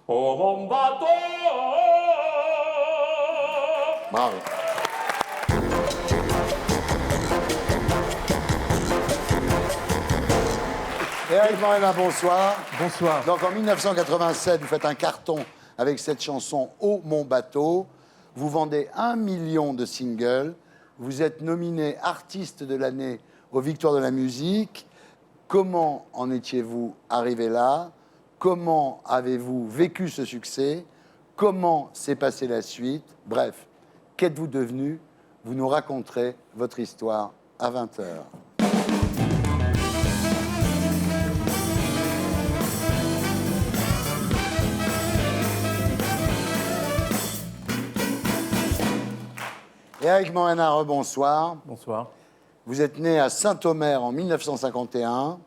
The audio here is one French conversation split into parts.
Oh mon bateau. Bravo. Éric Morena, bonsoir. Bonsoir. Donc en 1987, vous faites un carton avec cette chanson « Oh mon bateau ». Vous vendez 1 million de singles. Vous êtes nominé artiste de l'année aux Victoires de la musique. Comment en étiez-vous arrivé là? Comment avez-vous vécu ce succès? Comment s'est passée la suite? Bref, qu'êtes-vous devenu? Vous nous raconterez votre histoire à 20h. Éric Morena, rebonsoir. Bonsoir. Vous êtes né à Saint-Omer en 1951.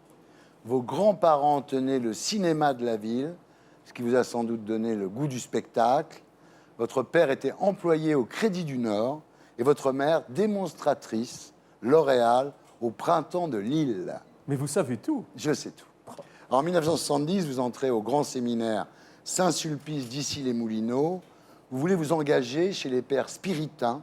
Vos grands-parents tenaient le cinéma de la ville, ce qui vous a sans doute donné le goût du spectacle. Votre père était employé au Crédit du Nord et votre mère démonstratrice, lauréale, au Printemps de Lille. Mais vous savez tout. Je sais tout. En 1970, vous entrez au grand séminaire Saint-Sulpice d'Issy-les-Moulineaux. Vous voulez vous engager chez les pères spiritains.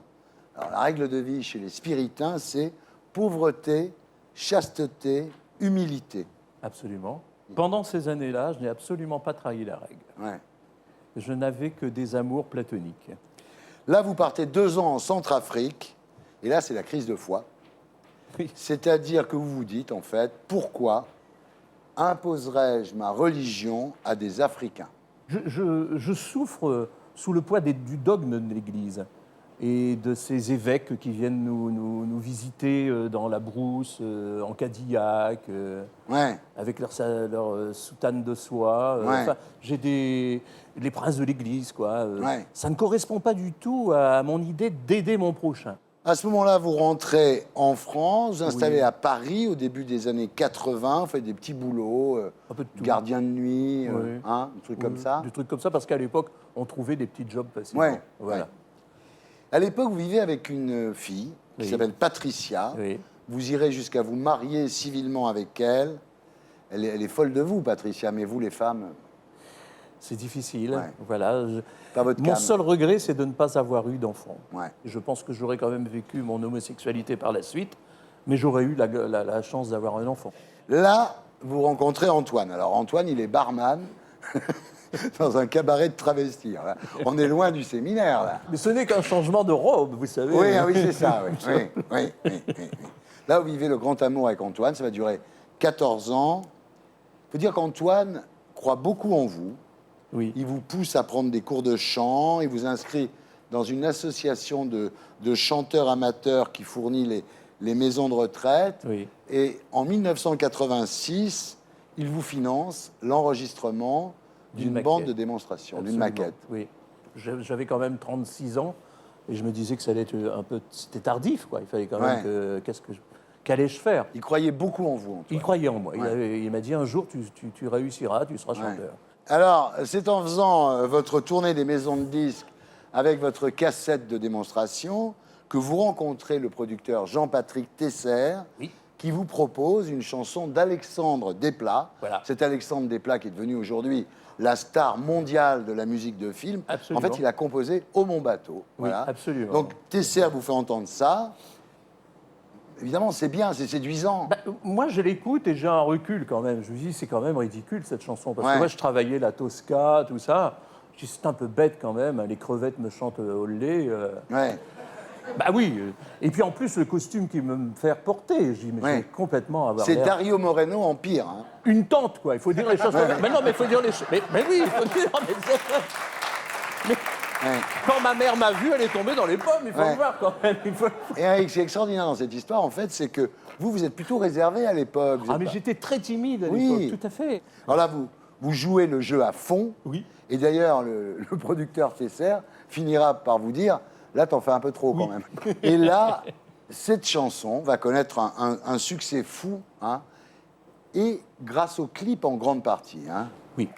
Alors, la règle de vie chez les spiritains, c'est pauvreté, chasteté, humilité. Absolument. Pendant ces années-là, je n'ai absolument pas trahi la règle. Ouais. Je n'avais que des amours platoniques. Là, vous partez 2 ans en Centrafrique, et là, c'est la crise de foi. Oui. C'est-à-dire que vous vous dites, en fait, pourquoi imposerais-je ma religion à des Africains? Je souffre sous le poids du dogme de l'Église et de ces évêques qui viennent nous visiter dans la brousse, en Cadillac, Ouais. avec leur soutane de soie. Ouais. Enfin, j'ai les princes de l'Église, quoi. Ouais. Ça ne correspond pas du tout à mon idée d'aider mon prochain. À ce moment-là, vous rentrez en France, vous installez Oui. à Paris au début des années 80, vous faites des petits boulots, Un peu de tout. gardien de nuit, Oui. des trucs comme ça. Des trucs comme ça, parce qu'à l'époque, on trouvait des petits jobs facilement. Ouais, Voilà. ouais. À l'époque, vous vivez avec une fille qui Oui. s'appelle Patricia. Oui. Vous irez jusqu'à vous marier civilement avec elle. Elle est folle de vous, Patricia, mais vous, les femmes, C'est difficile. Ouais. Voilà. pas votre Mon cam. seul regret, c'est de ne pas avoir eu d'enfant. Ouais. Je pense que j'aurais quand même vécu mon homosexualité par la suite, mais j'aurais eu la chance d'avoir un enfant. Là, vous rencontrez Antoine. Alors, Antoine, il est barman dans un cabaret de travestis. Là. On est loin du séminaire, là. Mais ce n'est qu'un changement de robe, vous savez. Oui, ah oui, c'est ça, oui. Oui. Là, vous vivez le grand amour avec Antoine, ça va durer 14 ans. Il faut dire qu'Antoine croit beaucoup en vous. Oui. Il vous pousse à prendre des cours de chant, il vous inscrit dans une association de chanteurs amateurs qui fournit les maisons de retraite. Oui. Et en 1986, il vous finance l'enregistrement d'une maquette. bande de démonstration, d'une Absolument. maquette. Oui. J'avais quand même 36 ans et je me disais que ça allait être un peu... C'était tardif, quoi. Il fallait quand même Ouais. que... Qu'allais-je faire? Il croyait beaucoup en vous, Antoine. Il croyait en moi. Ouais. Il m'a dit un jour, tu réussiras, tu seras chanteur. Alors, c'est en faisant votre tournée des maisons de disques avec votre cassette de démonstration que vous rencontrez le producteur Jean-Patrick Tesser, Oui. qui vous propose une chanson d'Alexandre Desplat. Voilà. C'est Alexandre Desplat qui est devenu aujourd'hui la star mondiale de la musique de film. Absolument. En fait, il a composé « Oh mon bateau ». Oui, absolument. Donc, Tesser vous fait entendre ça. Évidemment, c'est bien, c'est séduisant. Bah, moi, je l'écoute et j'ai un recul quand même. Je me dis, c'est quand même ridicule cette chanson. Parce Ouais. que moi, je travaillais la Tosca, tout ça. Je dis, c'est un peu bête quand même. Les crevettes me chantent au lait. Ouais. Bah oui. Et puis en plus, le costume qu'il me fait porter, je dis, mais je Ouais. vais complètement avoir C'est l'air- Dario Moreno en pire. Hein. Une tante, quoi. Il faut dire les choses. Mais non, mais il faut dire les choses. Mais oui, il faut dire. Mais Ouais. quand ma mère m'a vu, elle est tombée dans les pommes. Il faut Ouais. le voir quand même. Et Eric, c'est extraordinaire dans cette histoire, en fait, c'est que vous êtes plutôt réservé à l'époque. Vous Ah, êtes mais pas- j'étais très timide à Oui. l'époque, tout à fait. Alors là, vous jouez le jeu à fond. Oui. Et d'ailleurs, le producteur Tesser finira par vous dire, là, t'en fais un peu trop quand même. Et là, cette chanson va connaître un succès fou, hein, et grâce au clip en grande partie. Hein. Oui.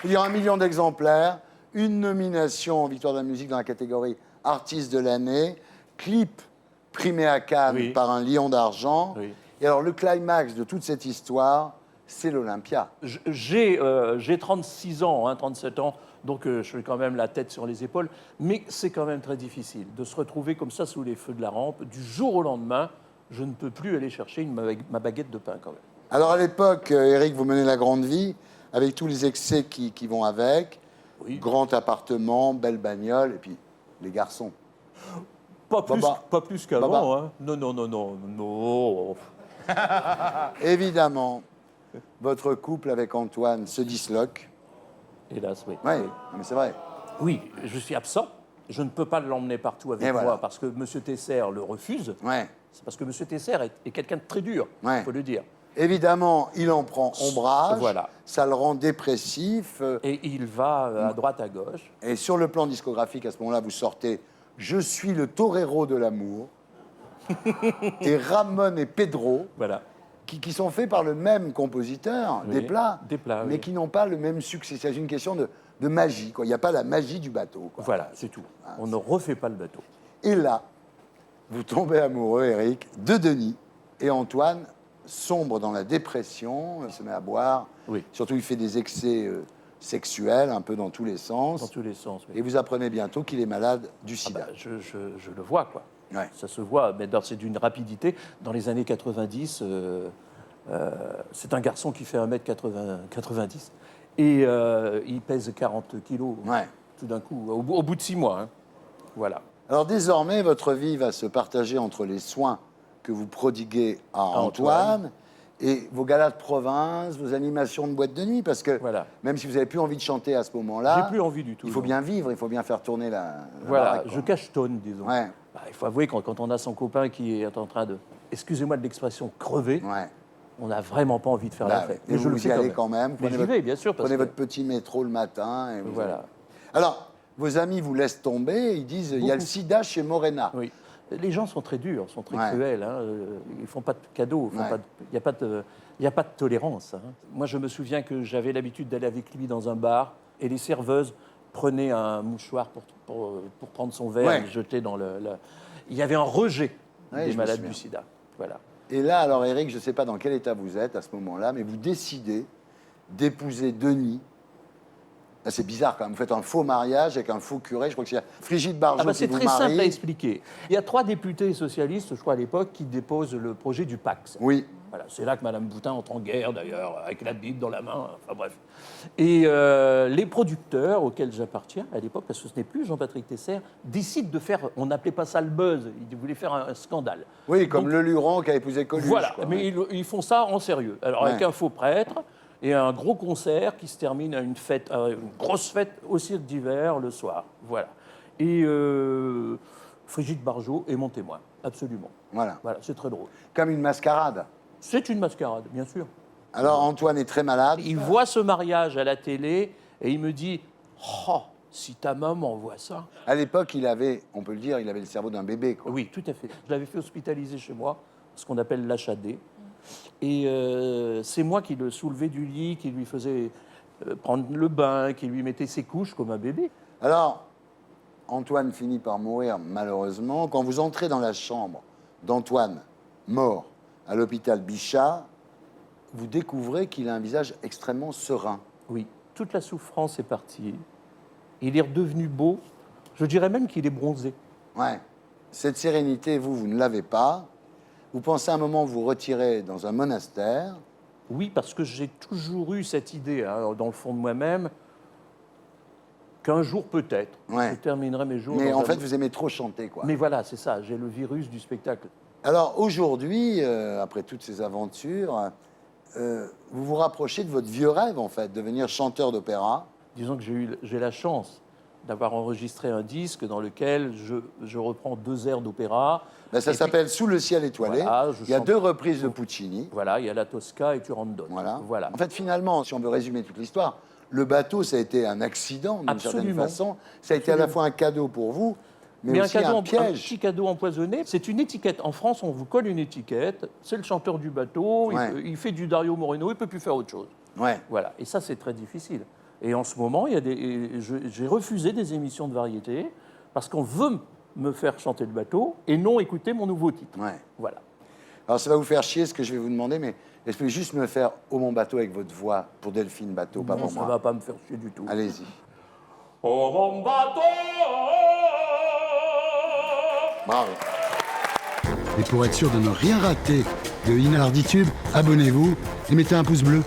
Il y a 1 million d'exemplaires, une nomination en Victoire de la musique dans la catégorie Artiste de l'année, clip primé à Cannes Oui. par un lion d'argent. Oui. Et alors, le climax de toute cette histoire, c'est l'Olympia. J'ai 36 ans, 37 ans, Donc je suis quand même la tête sur les épaules. Mais c'est quand même très difficile de se retrouver comme ça sous les feux de la rampe. Du jour au lendemain, je ne peux plus aller chercher ma baguette de pain quand même. Alors à l'époque, Éric, vous menez la grande vie, avec tous les excès qui vont avec. Oui. Grand appartement, belle bagnole, et puis les garçons. Pas plus qu'avant. Baba. Hein. Non. Évidemment, votre couple avec Antoine se disloque. Hélas, oui. Oui, mais c'est vrai. Oui, je suis absent. Je ne peux pas l'emmener partout avec Et moi voilà. parce que M. Tesser le refuse. Ouais. C'est parce que M. Tesser est quelqu'un de très dur, il Ouais. faut le dire. Évidemment, il en prend ombrage. Voilà. Ça le rend dépressif. Et il va à droite, à gauche. Et sur le plan discographique, à ce moment-là, vous sortez « Je suis le torero de l'amour » et Ramon et Pedro, Voilà. qui sont faits par le même compositeur, Oui, Desplat, Desplat, mais oui. qui n'ont pas le même succès. C'est une question de magie, quoi. Il n'y a pas la magie du bateau, quoi. Voilà, c'est tout. On ne refait pas le bateau. Et là, vous tombez amoureux, Éric, de Denis. Et Antoine sombre dans la dépression, se met à boire. Oui. Surtout, il fait des excès sexuels, un peu dans tous les sens. Dans tous les sens. Oui. Et vous apprenez bientôt qu'il est malade du Ah sida. bah, je le vois, quoi. Ouais. Ça se voit, mais c'est d'une rapidité. Dans les années 90, c'est un garçon qui fait 1m90 et il pèse 40 kilos Ouais. tout d'un coup, au bout de 6 mois. Hein. Voilà. Alors désormais, votre vie va se partager entre les soins que vous prodiguez à Antoine et vos galas de province, vos animations de boîte de nuit, parce que Voilà. même si vous n'avez plus envie de chanter à ce moment-là, J'ai plus envie du tout. il faut non. bien vivre, il faut bien faire tourner la Voilà, baraque, quoi. je cachetonne, disons. Ouais, Bah, il faut avouer, quand on a son copain qui est en train de, excusez-moi de l'expression, crever, ouais. on n'a vraiment pas envie de faire Bah, la fête. et vous le y allez quand même. Mais j'y vais, bien sûr. Parce Prenez que- votre petit métro le matin. Et vous Voilà. allez. Alors, vos amis vous laissent tomber, ils disent il y a le Beaucoup. sida chez Morena. Oui. Les gens sont très durs, sont très Ouais. cruels. Hein. Ils ne font pas de cadeaux. Il Ouais. n'y a pas de tolérance. Hein. Moi, je me souviens que j'avais l'habitude d'aller avec lui dans un bar et les serveuses prenaient un mouchoir pour prendre son verre Ouais. et le jeter dans le... Il y avait un rejet Ouais, des je me malades souviens. du sida. Voilà. Et là, alors Eric, je ne sais pas dans quel état vous êtes à ce moment-là, mais vous décidez d'épouser Denis. Là, c'est bizarre quand même. Vous faites un faux mariage avec un faux curé. Je crois que c'est Frigide Barjot Ah bah, qui c'est vous très marie. simple à expliquer. Il y a 3 députés socialistes, je crois, à l'époque, qui déposent le projet du Pax. Oui. Voilà, c'est là que Mme Boutin entre en guerre, d'ailleurs, avec la Bible dans la main, enfin bref. Et les producteurs auxquels j'appartiens à l'époque, parce que ce n'est plus Jean-Patrick Tesser, décident de faire, on n'appelait pas ça le buzz, ils voulaient faire un scandale. Oui, comme Donc, le Luron qui a épousé Coluche. Voilà, quoi, mais ouais. ils font ça en sérieux. Alors avec Ouais. un faux prêtre et un gros concert qui se termine à une fête, une grosse fête au cirque d'hiver le soir. Voilà. Et Frigide Barjot est mon témoin, absolument. Voilà. Voilà, c'est très drôle. Comme une mascarade. C'est une mascarade, bien sûr. Alors Antoine est très malade. Il voit ce mariage à la télé et il me dit « Oh, si ta maman voit ça... À l'époque, il avait, on peut le dire, il avait le cerveau d'un bébé, » quoi. Oui, tout à fait. Je l'avais fait hospitaliser chez moi, ce qu'on appelle l'HAD. Et c'est moi qui le soulevais du lit, qui lui faisais prendre le bain, qui lui mettait ses couches comme un bébé. Alors, Antoine finit par mourir, malheureusement. Quand vous entrez dans la chambre d'Antoine, mort, à l'hôpital Bichat, vous découvrez qu'il a un visage extrêmement serein. Oui, toute la souffrance est partie. Il est redevenu beau. Je dirais même qu'il est bronzé. Ouais. Cette sérénité, vous ne l'avez pas. Vous pensez à un moment vous retirer dans un monastère. Oui, parce que j'ai toujours eu cette idée, hein, dans le fond de moi-même, qu'un jour peut-être, Ouais. je terminerai mes jours. Mais dans en un- fait, vous aimez trop chanter, quoi. Mais voilà, c'est ça, j'ai le virus du spectacle. Alors aujourd'hui, après toutes ces aventures, vous vous rapprochez de votre vieux rêve, en fait, devenir chanteur d'opéra. Disons que j'ai la chance d'avoir enregistré un disque dans lequel je reprends 2 airs d'opéra. Ben, ça Et s'appelle Sous le ciel étoilé. Voilà, je Il y a chante- 2 reprises de Puccini. Voilà, il y a la Tosca et Turandot. Voilà. En fait, finalement, si on veut résumer toute l'histoire, le bateau, ça a été un accident, d'une certaine Absolument. façon. Ça a été à la fois un cadeau pour vous, mais aussi un un piège. petit cadeau empoisonné. C'est une étiquette. En France, on vous colle une étiquette. C'est le chanteur du bateau. Ouais. Il fait du Dario Moreno. Il peut plus faire autre chose. Ouais. Voilà. Et ça, c'est très difficile. Et en ce moment, j'ai refusé des émissions de variété parce qu'on veut me faire chanter le bateau et non écouter mon nouveau titre. Ouais. Voilà. Alors, ça va vous faire chier ce que je vais vous demander, mais est-ce que vous pouvez juste me faire « Oh mon bateau » avec votre voix pour Delphine Bateau, pas Non, pour ça moi. va pas me faire chier du tout. Allez-y. Oh mon bateau. Bravo. Et pour être sûr de ne rien rater de Inarditube, abonnez-vous et mettez un pouce bleu.